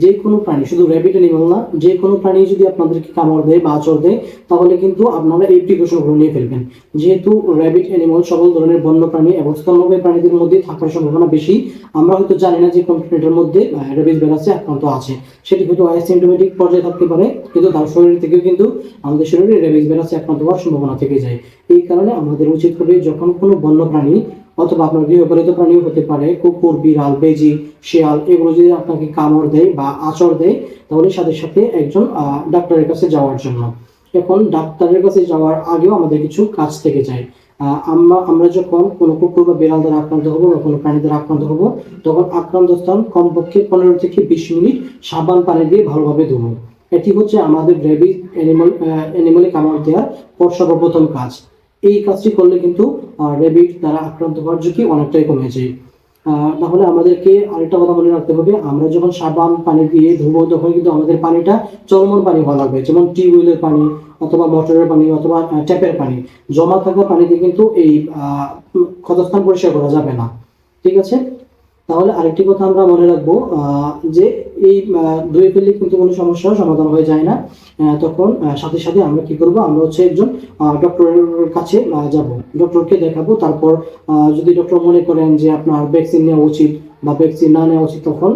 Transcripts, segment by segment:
যে কোনো প্রাণী, শুধু র্যাবিট অ্যানিমাল না, যে কোনো প্রাণী যদি আপনাদেরকে কামড় দেয় বা আঁচড় দেয় তাহলে কিন্তু আপনারা এই প্রিকশনগুলো নিয়ে ফেলবেন। যেহেতু র্যাবিট অ্যানিমাল সকল ধরনের বন্য প্রাণী এবং স্তন্যপায়ী প্রাণীদের মধ্যে থাকার সম্ভাবনা বেশি, আমরা হয়তো জানি না যে কোন প্রাণীটার মধ্যে র্যাবিস ভাইরাসে আক্রান্ত আছে, সেটি হয়তো অ্যাসিম্পটোমেটিক পর্যায়ে থাকতে পারে, কিন্তু তার শরীর থেকেও কিন্তু আমাদের শরীরে র্যাবিস ভাইরাসে আক্রান্ত হওয়ার সম্ভাবনা থেকে যায়। এই কারণে আমাদের উচিত হবে যখন কোনো বন্য প্রাণী অথবা আপনার গৃহপালিত প্রাণীও হতে পারে, কুকুর, বিড়াল, বেজি, শিয়াল, এগুলো যদি আপনাকে কামড় দেয় বা আঁচড় দেয় তাহলে সাথে সাথে একজন ডাক্তারের কাছে যাওয়ার জন্য। এখন ডাক্তারের কাছে যাওয়ার আগেও আমাদের কিছু কাজ থেকে যায়। আমরা যখন কোনো কুকুর বা বিড়াল দ্বারা আক্রান্ত হবো বা কোনো প্রাণী দ্বারা আক্রান্ত হবো তখন আক্রান্ত স্থান কমপক্ষে 15 থেকে 20 মিনিট সাবান পানি দিয়ে ভালোভাবে ধুবো। এটি হচ্ছে আমাদের র্যাবিস অ্যানিমালে কামড় দেওয়ার সর্বপ্রথম কাজ। এই কাজটি করলে কিন্তু র্যাবিট দ্বারা আক্রান্ত হওয়ার ঝুঁকি অনেকটাই কমে যায়। তাহলে আমাদেরকে আরেকটা কথা মনে রাখতে হবে, আমরা যখন সাবান পানি দিয়ে ধুবো তখন কিন্তু আমাদের পানিটা চলমান পানি হওয়া লাগবে, যেমন টিউবওয়েলের পানি অথবা মোটরের পানি অথবা ট্যাপের পানি। জমা থাকা পানিতে কিন্তু এই ক্ষতস্থান পরিষ্কার করা যাবে না। ঠিক আছে? তাহলে আরেকটি কথা আমরা মনে রাখবো যে এই ধুয়ে ফেললে কিন্তু কোনো সমস্যার সমাধান হয়ে যায় না। তখন সাথে সাথে আমরা কি করব, আমরা হচ্ছে একজন ডক্টরের কাছে যাব, ডক্টরকে দেখাবো। তারপর যদি ডক্টর মনে করেন যে আপনার ভ্যাকসিন নেওয়া উচিত বা ভ্যাকসিন না নেওয়া উচিত তখন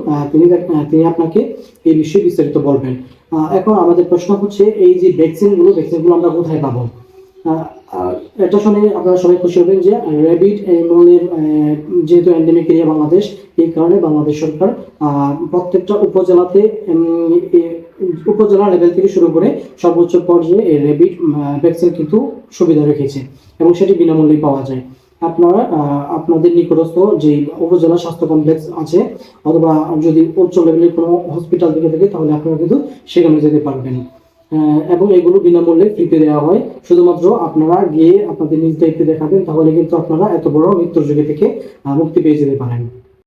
তিনি আপনাকে এই বিষয়ে বিস্তারিত বলবেন। এখন আমাদের প্রশ্ন হচ্ছে এই যে ভ্যাকসিনগুলো আমরা কোথায় পাবো? এটা শুনে আপনারা সবাই খুশি হবেন যে র্যাবিট অ্যানিমালের যেহেতু এন্ডেমিক এরিয়া বাংলাদেশ, এই কারণে বাংলাদেশ সরকার প্রত্যেকটা উপজেলা লেভেল থেকে শুরু করে সর্বোচ্চ পর্যায়ে এই র্যাবিট ভ্যাকসিন কিন্তু সুবিধা রেখেছে এবং সেটি বিনামূল্যে পাওয়া যায়। আপনারা আপনাদের নিকটস্থ যে উপজেলা স্বাস্থ্য কমপ্লেক্স আছে অথবা যদি উচ্চ লেভেলের কোনো হসপিটাল থেকে থাকে তাহলে আপনারা কিন্তু সেখানে যেতে পারবেন। এবং এগুলো বিনামূল্যে ফ্রিতে দেওয়া হয়। শুধুমাত্র আপনারা গিয়ে আপনাদের নিজ দায়িত্বে দেখাবেন, তাহলে কিন্তু আপনারা এত বড় মৃত্যুর ঝুঁকি থেকে মুক্তি পেয়ে যেতে পারেন।